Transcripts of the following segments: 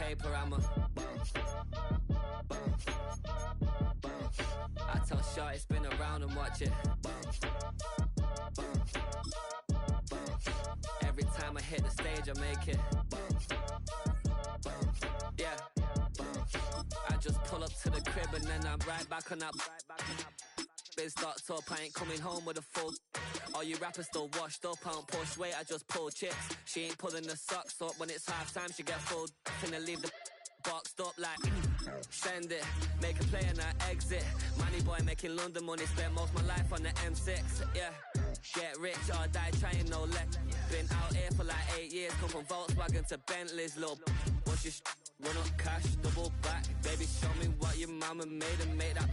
paper, I'm a I tell Shorty spin around and watch it. Every time I hit the stage, I make it. Yeah. I just pull up to the crib and then I'm right back on that. Biz starts up, I ain't coming home with a full. All you rappers still washed up, I don't push weight, I just pull chicks. She ain't pulling the socks up when it's halftime, she get full. Finna leave the boxed up like send it, make a play and I exit. Money boy making London money, spent most of my life on the M6. Yeah, get rich or die trying, no let. Been out here for like 8 years, come from Volkswagen to Bentley's, little. What's your run up cash, double back. Baby, show me what your mama made and make that.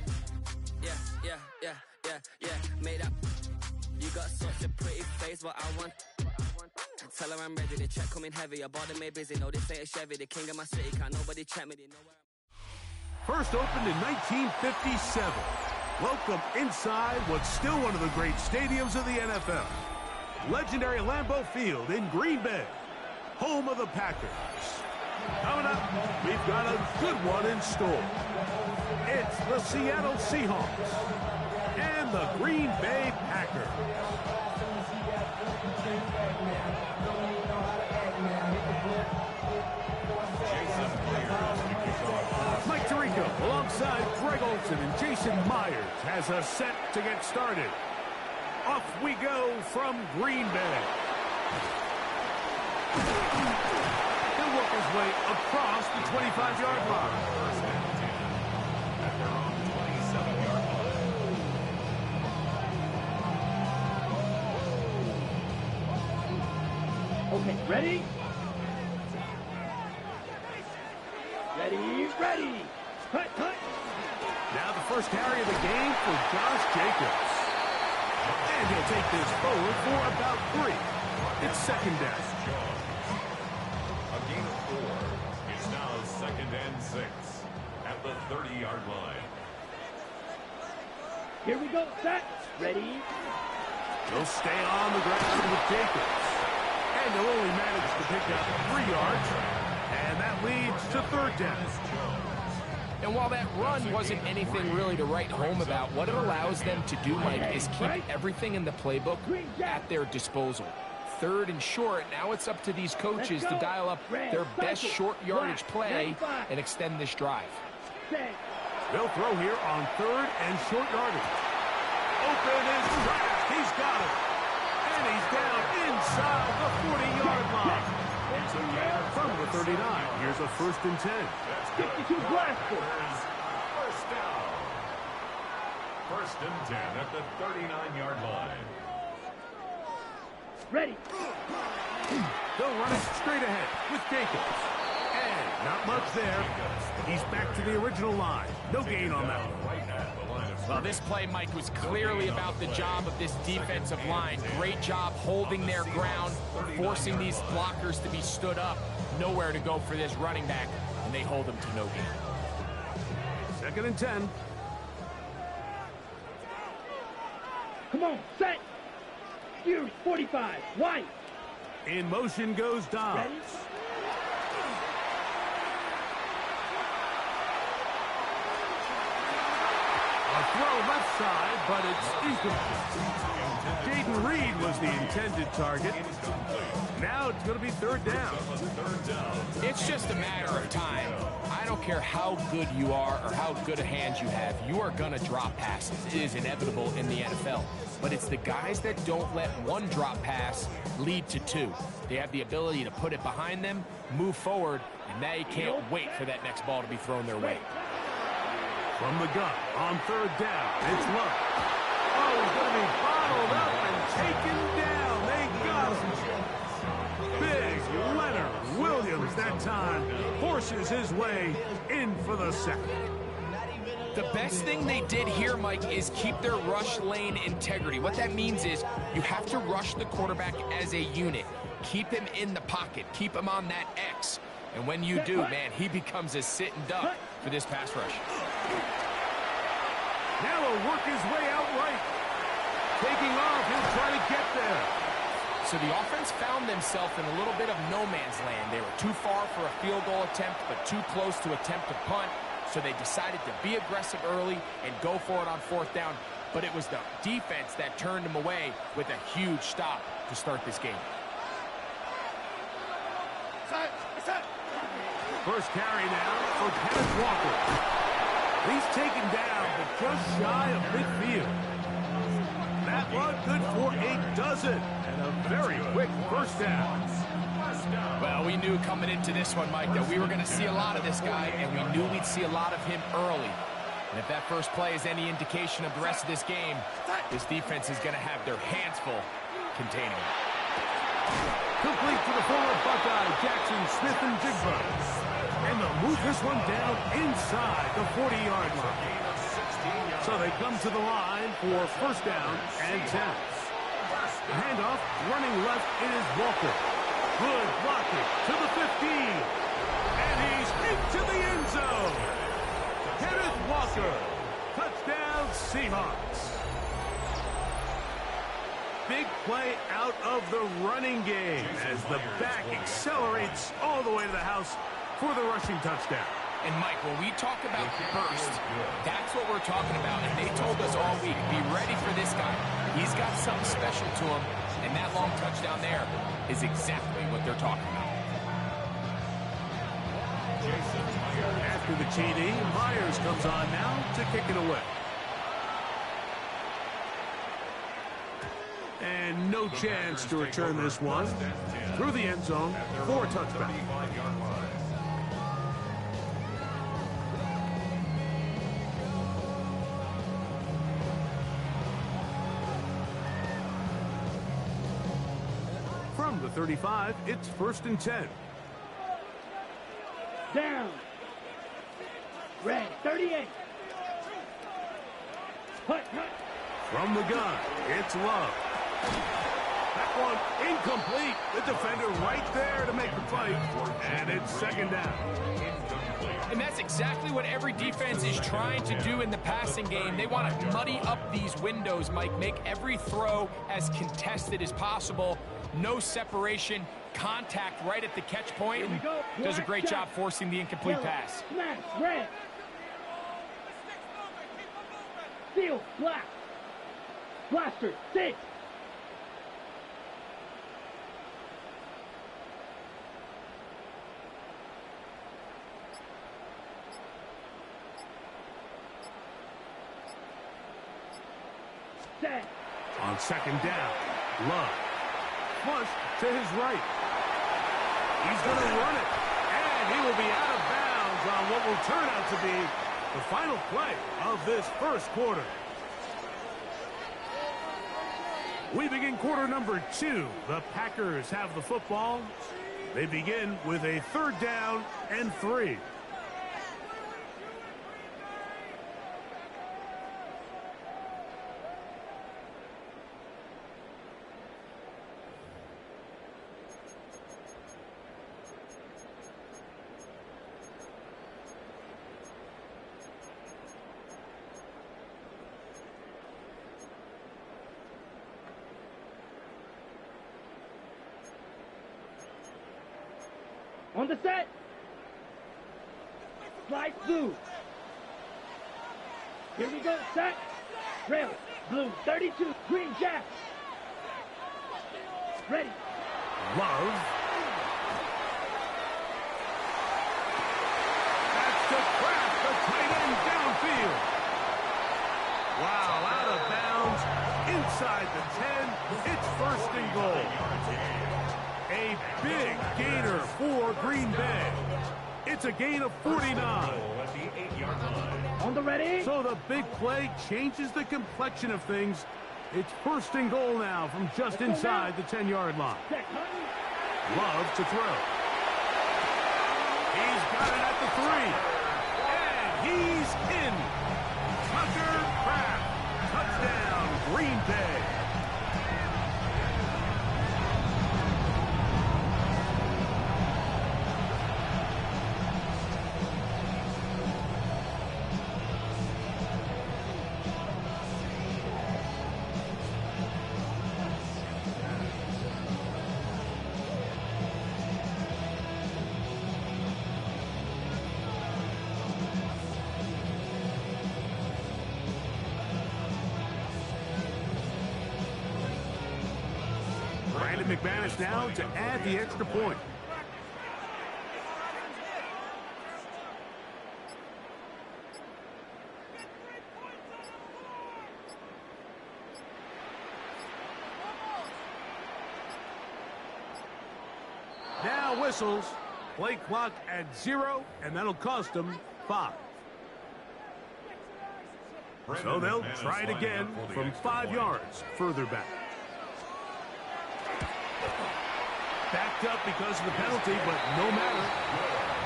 Yeah, made that. You got such a pretty face, what I want. Tell her I'm ready, the check coming heavy. I bought them made busy, no this ain't a Chevy. The king of my city, can't nobody check me, they know where I'm. First opened in 1957. Welcome inside what's still one of the great stadiums of the NFL. Legendary Lambeau Field in Green Bay, home of the Packers. Coming up, we've got a good one in store. It's the Seattle Seahawks and the Green Bay Packers. Mike Tirico alongside Greg Olson and Jason Myers has us set to get started. Off we go from Green Bay. He'll work his way across the 25-yard line. Okay, ready? Ready. Cut. Now the first carry of the game for Josh Jacobs. And he'll take this forward for about 3. It's second down. A gain of 4. It's now 2nd and 6 at the 30-yard line. Here we go, set, ready. He'll stay on the ground with Jacobs. And they'll only manage to pick up 3 yards. And that leads to 3rd down. And while that run wasn't anything really to write home about, what it allows them to do, Mike, is keep everything in the playbook at their disposal. 3rd and short, now it's up to these coaches to dial up their best short yardage play and extend this drive. They'll throw here on 3rd and short yardage. Open is trapped. He's got it. And he's down inside the 40-yard line. From the 39, here's a 1st and 10. 52 Glasgow. First down. 1st and 10 at the 39-yard line. Ready. They'll run it straight ahead with Jacobs. And not much there. He's back to the original line. No gain on that one. Well, this play, Mike, was clearly about the job of this defensive line. Great job holding their ground, forcing these blockers to be stood up. Nowhere to go for this running back, and they hold him to no gain. 2nd and 10. Come on, set. Here's 45, white. In motion goes Dobbs. Ready? Throw left side, but it's incomplete. Jaden Reed was the intended target. Now it's going to be 3rd down. It's just a matter of time. I don't care how good you are or how good a hand you have. You are going to drop passes. It is inevitable in the NFL. But it's the guys that don't let one drop pass lead to 2. They have the ability to put it behind them, move forward, and they can't wait for that next ball to be thrown their way. From the gun on 3rd down, it's Love. Oh, he's going to be bottled up and taken down. They got him. Big Leonard Williams that time forces his way in for the sack. The best thing they did here, Mike, is keep their rush lane integrity. What that means is you have to rush the quarterback as a unit. Keep him in the pocket. Keep him on that X. And when you do, man, he becomes a sitting duck for this pass rush. Now he'll work his way out right. Taking off, he'll try to get there. So the offense found themselves in a little bit of no man's land. They were too far for a field goal attempt, but too close to attempt a punt. So they decided to be aggressive early and go for it on fourth down. But it was the defense that turned them away with a huge stop to start this game. First carry now for Kenneth Walker. He's taken down, but just shy of midfield. That one good for a dozen, and a very quick first down. Well, we knew coming into this one, Mike, that we were going to see a lot of this guy, and we knew we'd see a lot of him early. And if that first play is any indication of the rest of this game, this defense is going to have their hands full containing him. Complete to the former Buckeye, Jackson Smith and Jigba. And they'll move this one down inside the 40-yard line. So they come to the line for first down and 10. Handoff, running left, it is Walker. Good blocking to the 15. And he's into the end zone. Kenneth Walker. Touchdown, Seahawks. Big play out of the running game as the back accelerates all the way to the house for the rushing touchdown. And, Mike, when we talk about burst, that's what we're talking about. And they told us all week, be ready for this guy. He's got something special to him, and that long touchdown there is exactly what they're talking about. After the TD, Myers comes on now to kick it away. And no chance to return this one through the end zone for a touchback. From the 35, it's 1st and 10. Down. Red, 38. Hut. From the gun, it's Love. That one incomplete. The defender right there to make the play. And it's second down. And that's exactly what every defense is trying to do in the passing game. They want to muddy up these windows, Mike, make every throw as contested as possible. No separation, contact right at the catch point. And does a great job forcing the incomplete pass. Smash, red. Seal, black. Blaster, 6. Set. On second down, Love. Flush to his right. He's going to run it. And he will be out of bounds on what will turn out to be the final play of this first quarter. We begin quarter number 2. The Packers have the football. They begin with a 3rd down and 3. On the set. Slide blue. Here we go. Set. Rail. Blue. 32. Green jack. Ready. Love. That's to craft the tight end downfield. Wow, out of bounds. Inside the 10. It's 1st and goal. A big gainer for Green Bay. It's a gain of 49. On the ready. So the big play changes the complexion of things. It's 1st and goal now from just inside the 10-yard line. Love to throw. He's got it at the 3. And he's in. Tucker Kraft. Touchdown, Green Bay. And McManus now to add the extra point. Now whistles. Play clock at 0, and that'll cost them 5. So they'll try it again from 5 yards further back. Backed up because of the penalty, but no matter.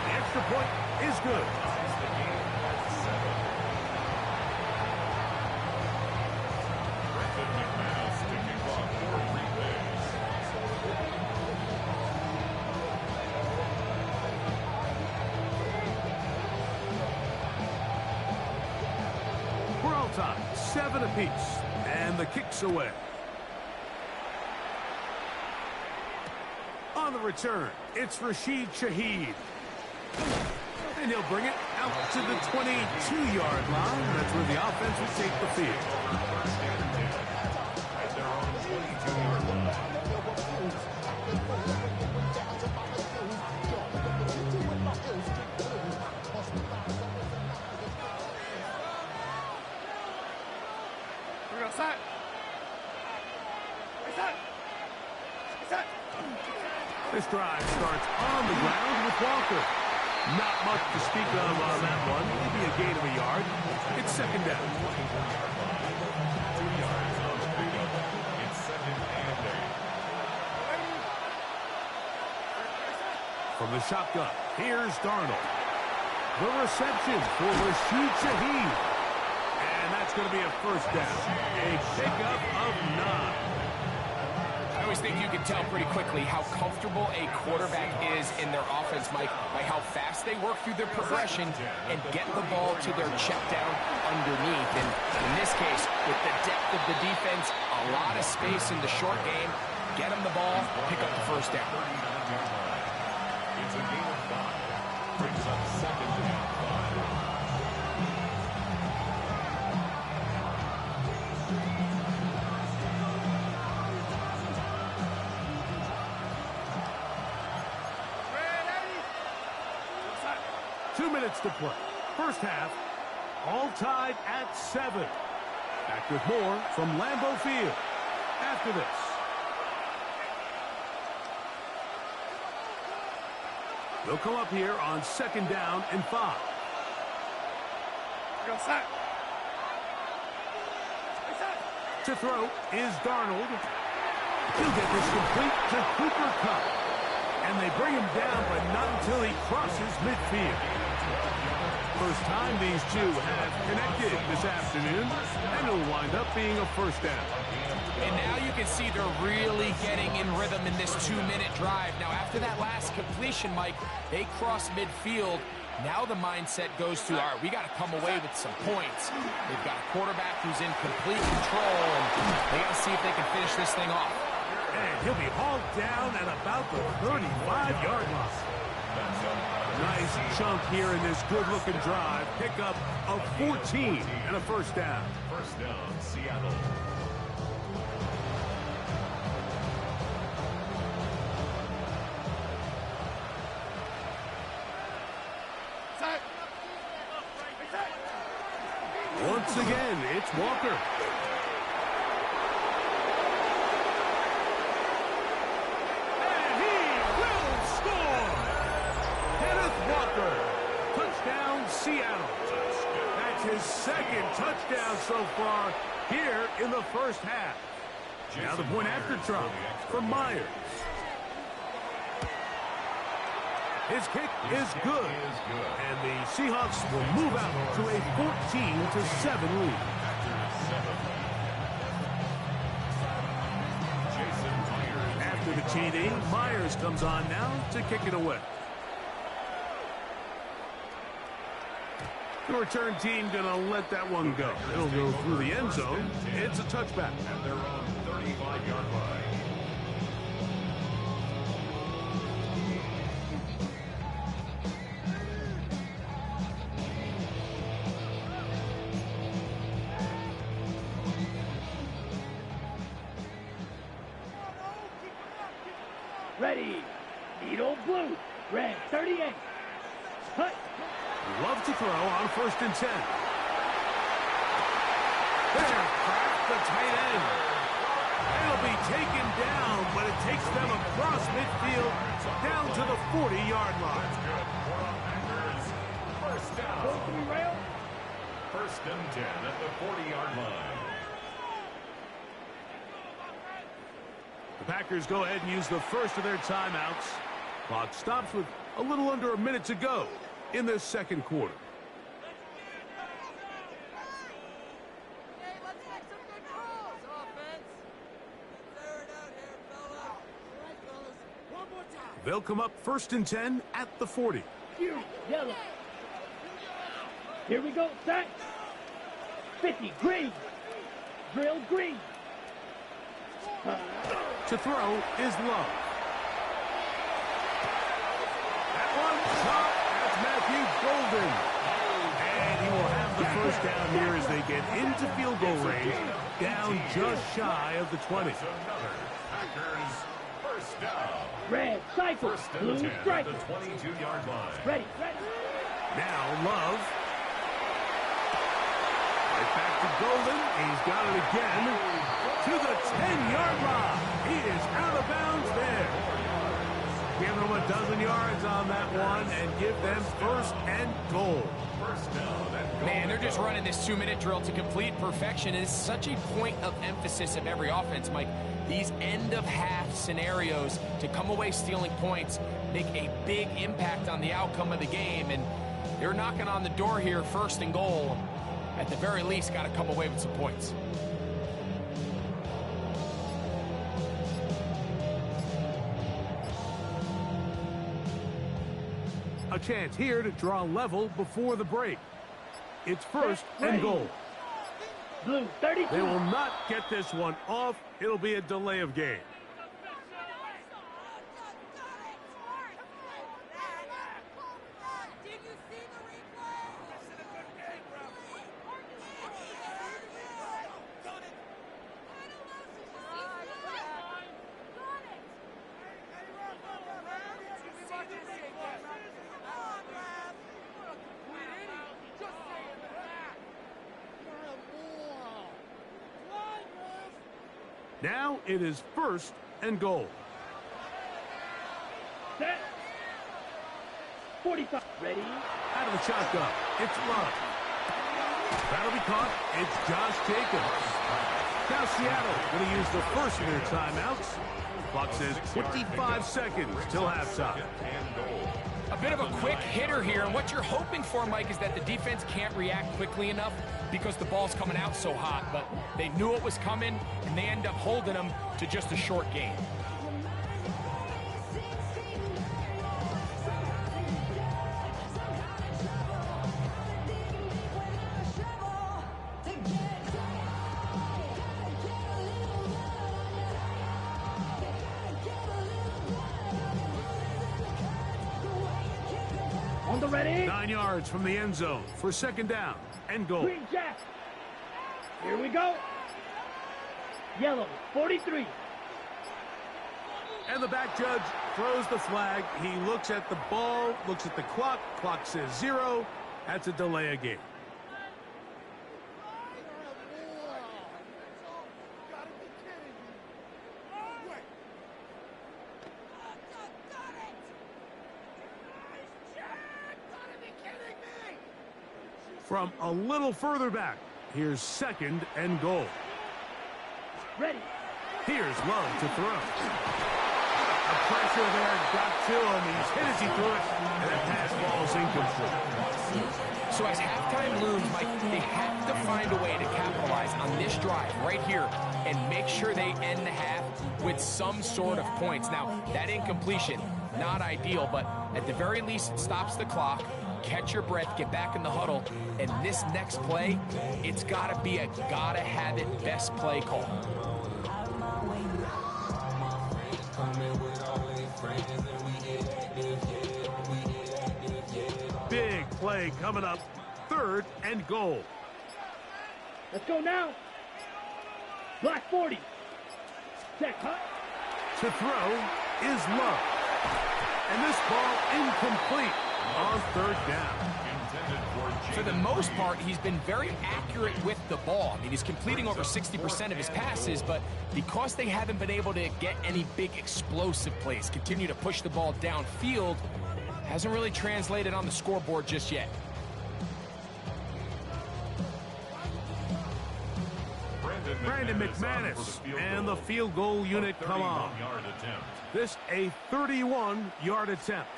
The extra point is good. We're all tied, 7 apiece, and the kick's away. On the return, it's Rashid Shaheed. And he'll bring it out to the 22-yard line. That's where the offense will take the field. At their own 22-yard line. This drive starts on the ground with Walker. Not much to speak of on that one. Maybe a gain of a yard. It's second down. 2 yards on the pickup. It's 2nd and 8. From the shotgun, here's Darnold. The reception for Rashid Shaheed. And that's going to be a first down. A pickup of 9. I always think you can tell pretty quickly how comfortable a quarterback is in their offense, Mike, by how fast they work through their progression and get the ball to their check down underneath. And in this case, with the depth of the defense, a lot of space in the short game, get them the ball, pick up the first down. It's a gain of 5. Brings up 2nd and 5. 2 minutes to play. First half, all tied at 7. Back with more from Lambeau Field after this. They'll come up here on 2nd down and 5. To throw is Darnold. He'll get this complete to Cooper Kupp. And they bring him down, but not until he crosses midfield. First time these two have connected this afternoon, and it'll wind up being a first down. And now you can see they're really getting in rhythm in this 2-minute drive. Now, after that last completion, Mike, they cross midfield. Now the mindset goes to, all right, we got to come away with some points. They've got a quarterback who's in complete control, and they got to see if they can finish this thing off. And he'll be hauled down at about the 35-yard line. Nice chunk here in this good-looking drive. Pickup of 14 and a first down. First down, Seattle. Once again, it's Walker. Touchdown, Seattle. That's his 2nd touchdown so far here in the first half. Now the point after try from Myers. His kick is good. And the Seahawks will move out to a 14-7 lead. After the TD, Myers comes on now to kick it away. The return team going to let that one go. It'll go through the end zone. It's a touchback. At their own 35-yard line. Ready. Needle blue. Red 38. Hut. Love to throw on 1st and 10. There, cracked the tight end. It'll be taken down, but it takes them across midfield down to the 40-yard line. First down. Going to be rail. 1st and 10 at the 40-yard line. The Packers go ahead and use the first of their timeouts. Clock stops with a little under a minute to go in this 2nd quarter. They'll come up 1st and 10 at the 40. Here, yellow. Here we go, set. 50, green. Drill, green. To throw is Love. That one shot. That's Matthew Golden. And he will have the first down here as they get into field goal range, down just shy of the 20. Packers first down. Red, cycle, 1st blue, and 10 at strike. the 22-yard line. Ready, ready. Now Love. Right back to Golden. He's got it again to the 10-yard line. He is out of bounds there. Give them a dozen yards on that one and give them 1st and goal. First down and goal. Man, they're just running this 2-minute drill to complete perfection. It is such a point of emphasis of every offense, Mike. These end-of-half scenarios to come away stealing points make a big impact on the outcome of the game, and they're knocking on the door here, 1st and goal. At the very least, got to come away with some points. A chance here to draw level before the break. It's 1st and goal. Blue, 32. They will not get this one off. It'll be a delay of game. Now it is 1st and goal. Set. 45. Ready. Out of the shotgun, it's Love. That'll be caught. It's Josh Jacobs. Now Seattle going to use the first of their timeouts. Clock says 25 seconds till halftime. A bit of a quick hitter here, and what you're hoping for, Mike, is that the defense can't react quickly enough because the ball's coming out so hot, but they knew it was coming, and they end up holding them to just a short gain. On the ready. 9 yards from the end zone for 2nd down and goal. Green jack. Here we go. Yellow, 43. And the back judge throws the flag. He looks at the ball, looks at the clock. Clock says 0. That's a delay of game. From a little further back, here's 2nd and goal. Ready. Here's Love to throw. The pressure there got to him. He's hit as he threw it, and that pass ball's incomplete. So as halftime looms, Mike, they have to find a way to capitalize on this drive right here and make sure they end the half with some sort of points. Now, that incompletion, not ideal, but at the very least, it stops the clock. Catch your breath, get back in the huddle, and this next play, it's got to be a gotta-have-it best play call. Big play coming up, 3rd and goal. Let's go now. Black 40. Check, huh? To throw is Love. And this ball incomplete on third down. For the most part, he's been very accurate with the ball. I mean, he's completing over 60% of his passes, but because they haven't been able to get any big explosive plays, continue to push the ball downfield, hasn't really translated on the scoreboard just yet. Brandon McManus and the field goal unit come on. This a 31-yard attempt.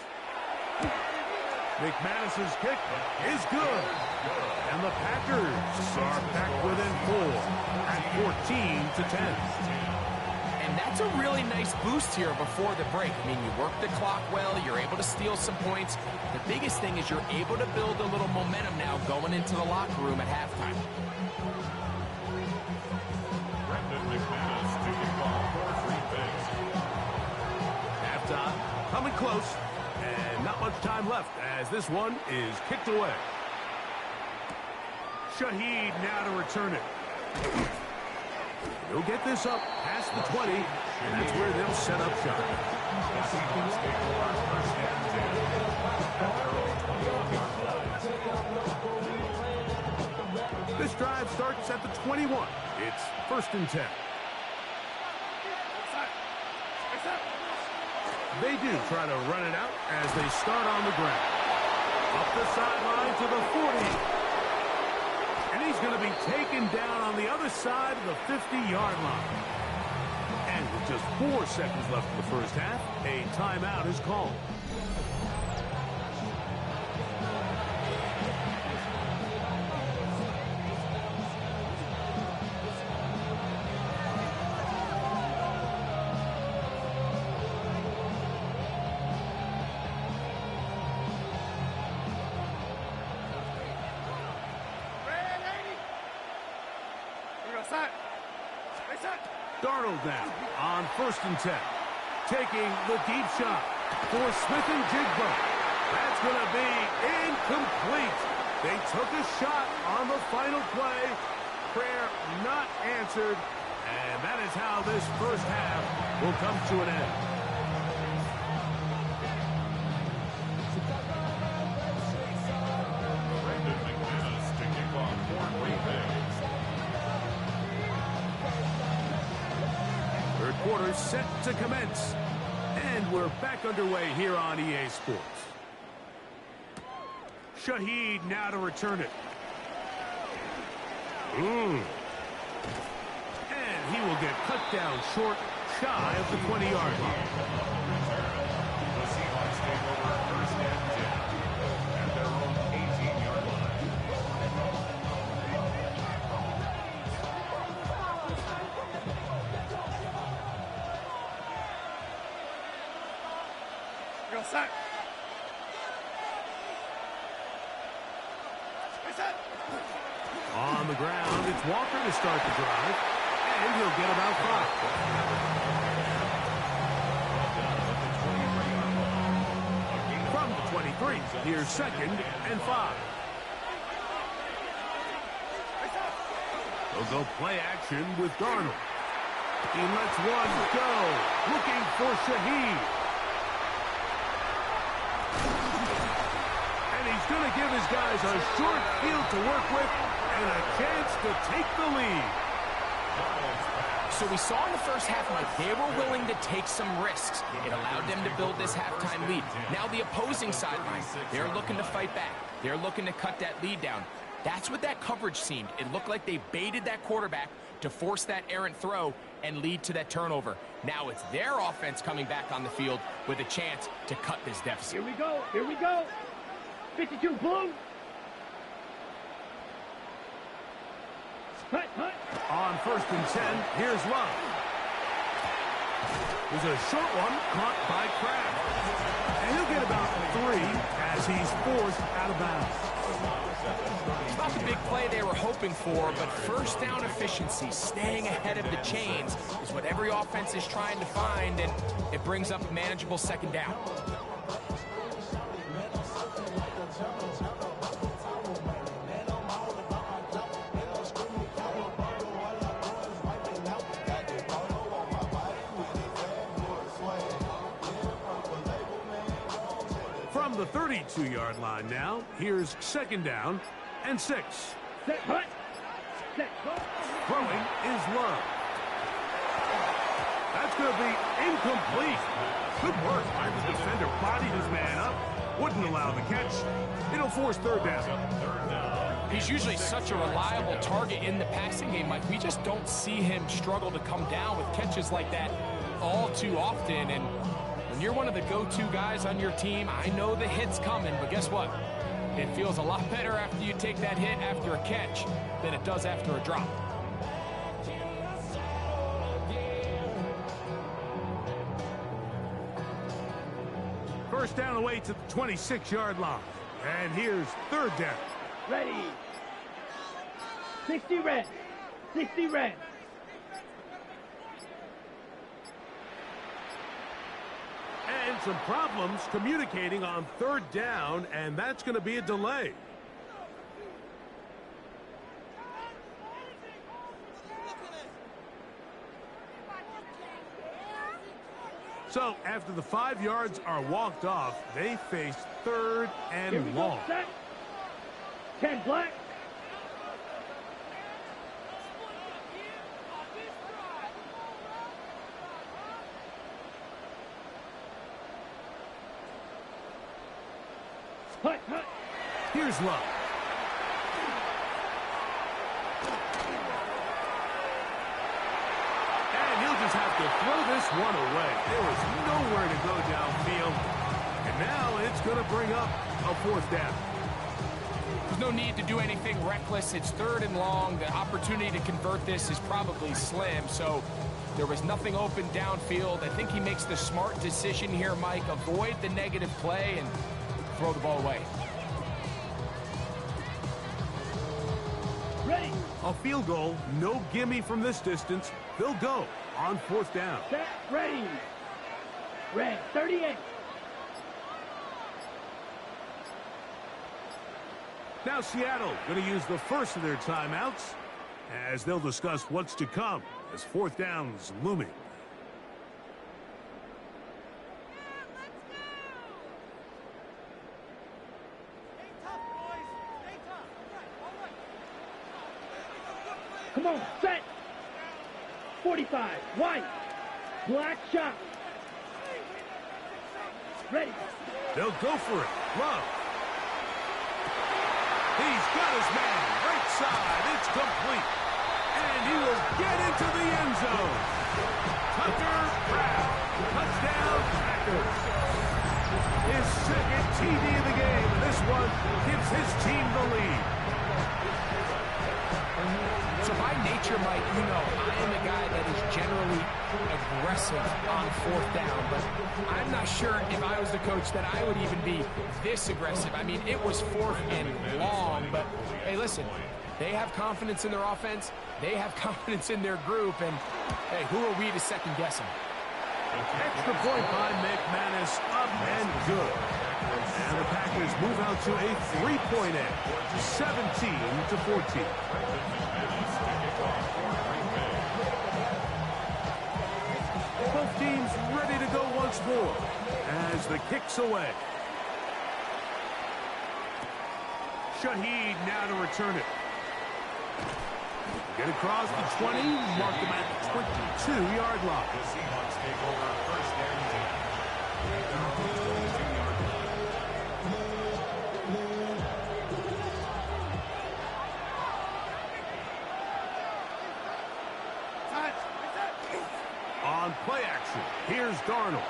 McManus's kick is good. And the Packers are back within 4 at 14-10. And that's a really nice boost here before the break. I mean, you work the clock well, you're able to steal some points. The biggest thing is you're able to build a little momentum now going into the locker room at halftime. Halftime coming close. And not much time left as this one is kicked away. Shaheed now to return it. He'll get this up past the 20, and that's where they'll set up shop. This drive starts at the 21. It's 1st and 10. They do try to run it out as they start on the ground. Up the sideline to the 40. And he's going to be taken down on the other side of the 50-yard line. And with just 4 seconds left in the first half, a timeout is called. Darnold now on 1st and 10. Taking the deep shot for Smith and Jigba. That's going to be incomplete. They took a shot on the final play. Prayer not answered. And that is how this first half will come to an end. Quarter set to commence. And we're back underway here on EA Sports. Shaheed now to return it. And he will get cut down short, shy of the 20-yard line. The Seahawks take over 1st and 10 at their own 18-yard line. On the ground, it's Walker to start the drive, and he'll get about 5. From the 23, here's 2nd and 5. They'll go play action with Darnold. He lets one go, looking for Shaheed. And he's going to give his guys a short field to work with and a chance to take the lead. So we saw in the first half, Mike, they were willing to take some risks. It allowed them to build this halftime lead. Now the opposing sideline, they're looking to fight back. They're looking to cut that lead down. That's what that coverage seemed. It looked like they baited that quarterback to force that errant throw and lead to that turnover. Now it's their offense coming back on the field with a chance to cut this deficit. Here we go. Here we go. 52 blue. Hut, hut. On 1st and 10, here's Love. There's a short one caught by Kraft. And he'll get about 3 as he's forced out of bounds. It's not the big play they were hoping for, but first down efficiency, staying ahead of the chains, is what every offense is trying to find, and it brings up a manageable 2nd down. the 32-yard line now. Here's 2nd down and 6. Set, hut. Set, hut. Throwing is Love. That's going to be incomplete. Good work by the defender. Bodied his man up. Wouldn't allow the catch. It'll force 3rd down. He's usually such a reliable target in the passing game, Mike. We just don't see him struggle to come down with catches like that all too often. And when you're one of the go-to guys on your team, I know the hit's coming, but guess what? It feels a lot better after you take that hit after a catch than it does after a drop. First down away to the 26-yard line. And here's 3rd down. Ready. 60 red. 60 red. And some problems communicating on 3rd down, and that's going to be a delay. So after the 5 yards are walked off, they face 3rd and long. Set. 10 black. Hut, hut. Here's Love. And he'll just have to throw this one away. There was nowhere to go downfield. And now it's going to bring up a 4th down. There's no need to do anything reckless. It's 3rd and long. The opportunity to convert this is probably slim. So there was nothing open downfield. I think he makes the smart decision here, Mike. Avoid the negative play and throw the ball away. Ready. A field goal, no gimme from this distance. They'll go on 4th down. Set. Ready. Red. 38. Now Seattle going to use the first of their timeouts as they'll discuss what's to come as 4th down's looming. Come on. Set. 45. White. Black shot. Ready. They'll go for it. Love. He's got his man. Right side. It's complete. And he will get into the end zone. Tucker Pratt. Touchdown, Packers. His 2nd TD of the game. And this one gives his team the lead. So by nature, Mike, you know, I am a guy that is generally aggressive on 4th down, but I'm not sure if I was the coach that I would even be this aggressive. I mean, it was 4th and long, but hey, listen, they have confidence in their offense. They have confidence in their group, and hey, who are we to second guess them? Extra point by McManus, up and good. And the Packers move out to a 3-point edge, 17-14. Both teams ready to go once more as the kick's away. Shaheed now to return it. Get across the 20, mark them at the 22-yard line. The Seahawks take over 1st and 10. On play action, here's Darnold.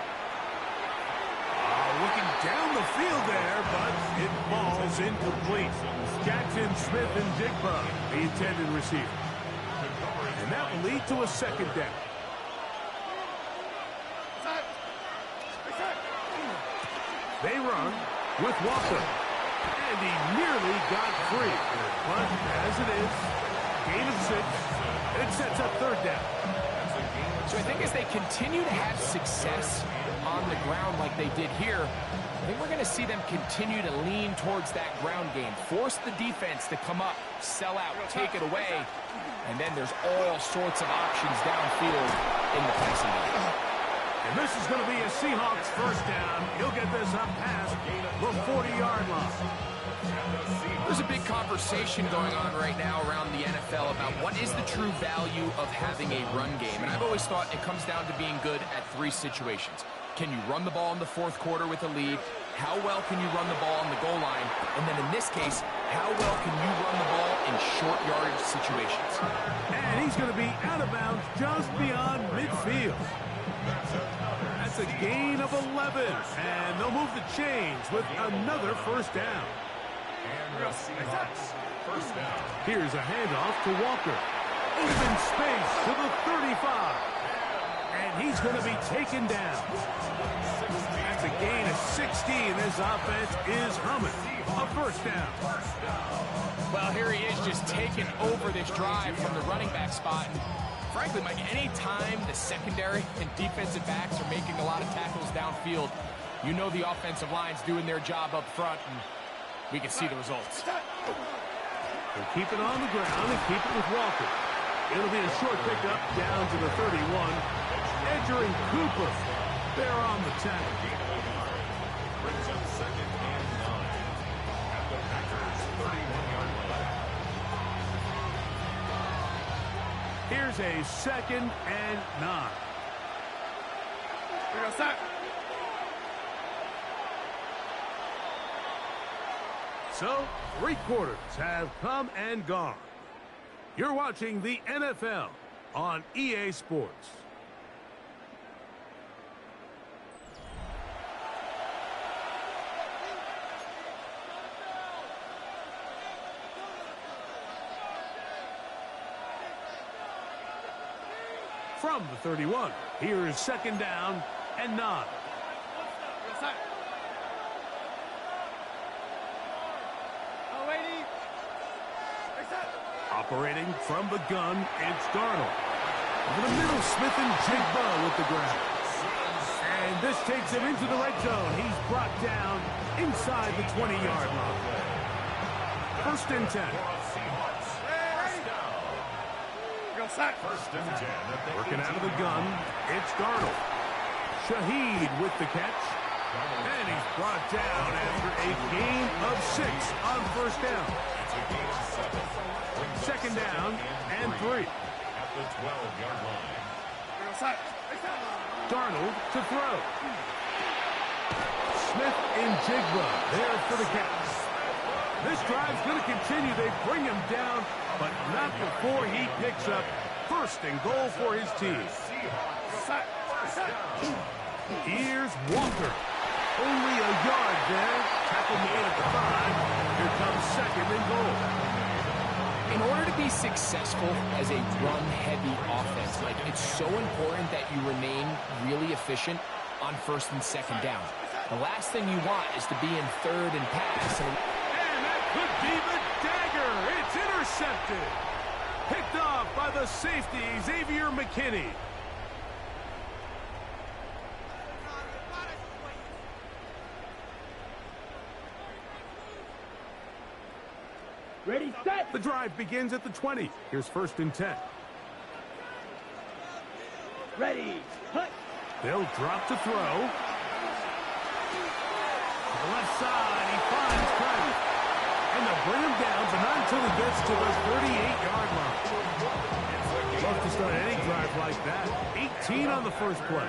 Looking down the field there, but it falls incomplete. Jackson, Smith, and Digba, the intended receiver. And that will lead to a 2nd down. They run with Walker. And he nearly got free. But as it is, gain of 6, and it sets up 3rd down. So I think as they continue to have success on the ground like they did here, I think we're going to see them continue to lean towards that ground game. Force the defense to come up, sell out, take it away, and then there's all sorts of options downfield in the passing game. And this is going to be a Seahawks first down. He'll get this up past the 40-yard line. There's a big conversation going on right now around the NFL about what is the true value of having a run game. And I've always thought it comes down to being good at three situations. Can you run the ball in the fourth quarter with a lead? How well can you run the ball on the goal line? And then in this case, how well can you run the ball in short yardage situations? And he's going to be out of bounds just beyond midfield. That's a gain of 11. And they'll move the chains with another first down. And the Seahawks first down. Here's a handoff to Walker. Open space to the 35. And he's going to be taken down. That's a gain of 16. This offense is humming. A first down. Well, here he is just taking over this drive from the running back spot. And frankly, Mike, any time the secondary and defensive backs are making a lot of tackles downfield, you know the offensive line's doing their job up front, and we can see the results. They'll keep it on the ground and keep it with Walker. It'll be a short pickup down to the 31. Edger and Cooper, they're on the tackle. Brings up second and 9 at the Packers' 31-yard line. Here's a second and 9. We're going to start. So, 3 quarters have come and gone. You're watching the NFL on EA Sports. From the 31, here is second down and 9. Operating from the gun, it's Darnold. Over the middle, Smith and Jigba with the grab. And this takes him into the red zone. He's brought down inside the 20-yard line. First and 10. First and 10. Working out of the gun, it's Darnold. Shaheed with the catch. And he's brought down after a gain of 6 on first down. It's a gain of 7. Second down and 3. At the 12-yard line. Darnold to throw. Smith and Jigba there for the catch. This drive's going to continue. They bring him down, but not before he picks up first and goal for his team. Here's Walker. Only a yard there. Tackle made at the 5. Here comes second and goal. In order to be successful as a run-heavy offense, like, it's so important that you remain really efficient on first and second down. The last thing you want is to be in third and pass. And that could be the dagger. It's intercepted. Picked off by the safety, Xavier McKinney. Ready, set. The drive begins at the 20. Here's first and 10. Ready, hut. They'll drop to throw. To the left side, he finds Crowder. And they'll bring him down, but not until he gets to the 38-yard line. Love to start any drive like that. 18 on the first play.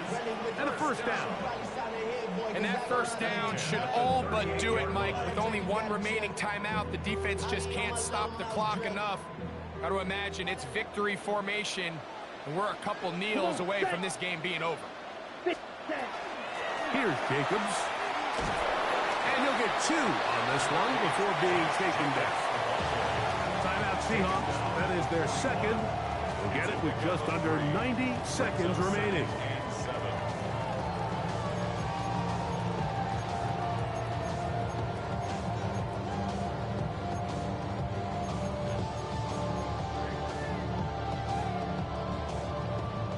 And a first down. And that first down should all but do it, Mike. With only one remaining timeout, the defense just can't stop the clock enough. Got to imagine it's victory formation, and we're a couple kneels away from this game being over. Here's Jacobs. And he'll get 2 on this one before being taken down. Timeout Seahawks. That is their second. We'll get it with just under 90 seconds remaining.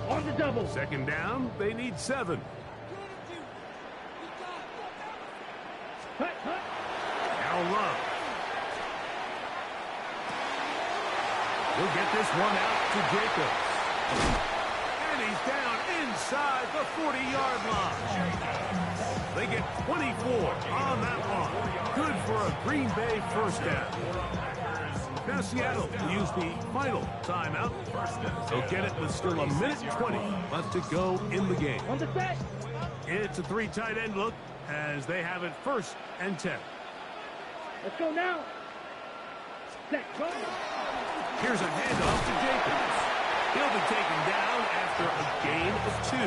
On the double. Second down, they need 7. Hut, hut. Now Love. He'll get this one out to Jacobs. And he he's down inside the 40-yard line. They get 24 on that one. Good for a Green Bay first down. Now Seattle will use the final timeout. They'll get it with still a minute 20 left to go in the game. On the set. It's a three tight end look as they have it 1st and 10. Let's go now. Set, go. Here's a handoff to Jacobs. He'll be taken down after a gain of 2.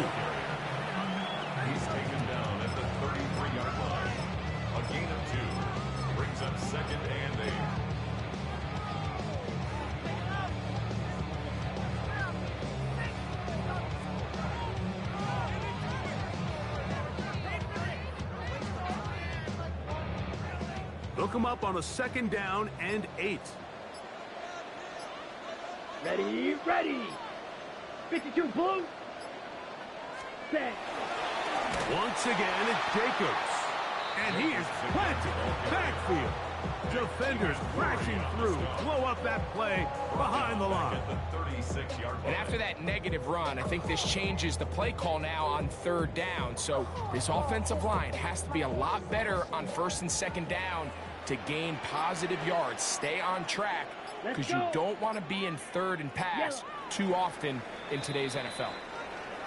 He's taken down at the 33-yard line. A gain of 2 brings up 2nd and 8. Look him up on a 2nd down and 8. Ready, ready. 52 blue. Set. Once again, it's Jacobs. And he is planted backfield. Defenders crashing through. Blow up that play behind the line. At the 36-yard line. And after that negative run, I think this changes the play call now on 3rd down. So this offensive line has to be a lot better on 1st and 2nd down to gain positive yards. Stay on track because you don't want to be in 3rd and pass too often in today's NFL.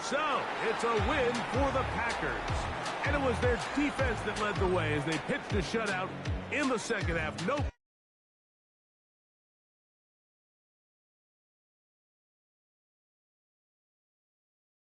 So, it's a win for the Packers. And it was their defense that led the way as they pitched a shutout in the 2nd half. Nope.